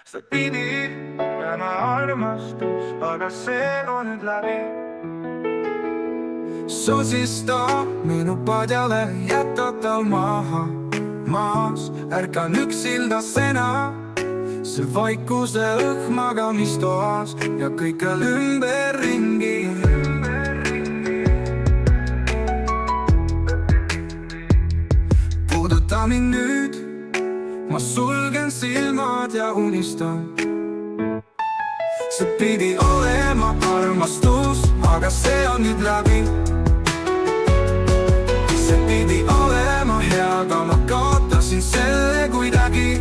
see pidi jääma armastus, aga see on nüüd läbi. Sosista minu padjale, jäta tal maha maas, ärkan üksildasena see vaikuse õhk magamistoas ja kõikjal ümberringi. Puuduta mind nüüd, ma sulgen silmad ja unistan. See pidi olema armastus, aga see on nüüd läbi. See pidi olema hea, aga ma kaotasin selle kuidagi.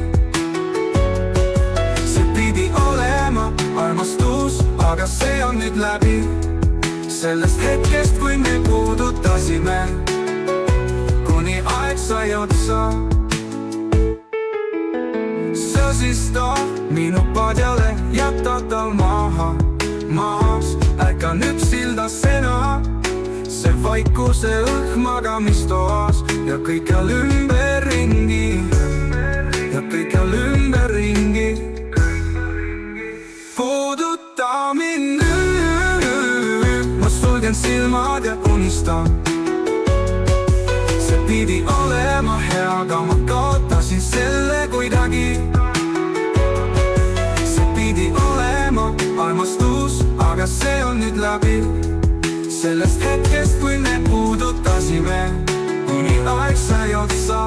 See pidi olema armastus, aga see on nüüd läbi. Sellest hetkest, kui me puudutasime, kuni aeg sai otsa. Sosista minu padjale, jäta tal maha maas, ärkan üksildasena see vaikuse õhk magamistoas ja kõikjal ümberringi. Ja kõikjal ümberringi. Puuduta mind nüüd, ma sulgen silmad ja unistan. See pidi olema hea, aga ma kaotasin selle kuidagi. See pidi olema armastus, aga see on nüüd läbi. Sellest hetkest, kui me puudutasime, kuni aeg sai otsa.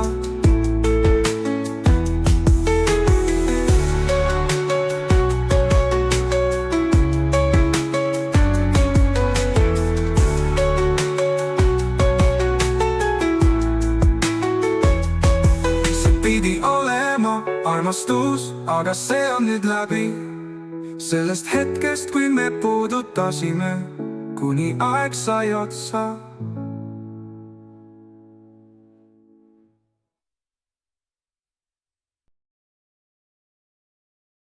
Pidi olema armastus, aga see on nüüd läbi. Sellest hetkest, kui me puudutasime, kuni aeg sai otsa.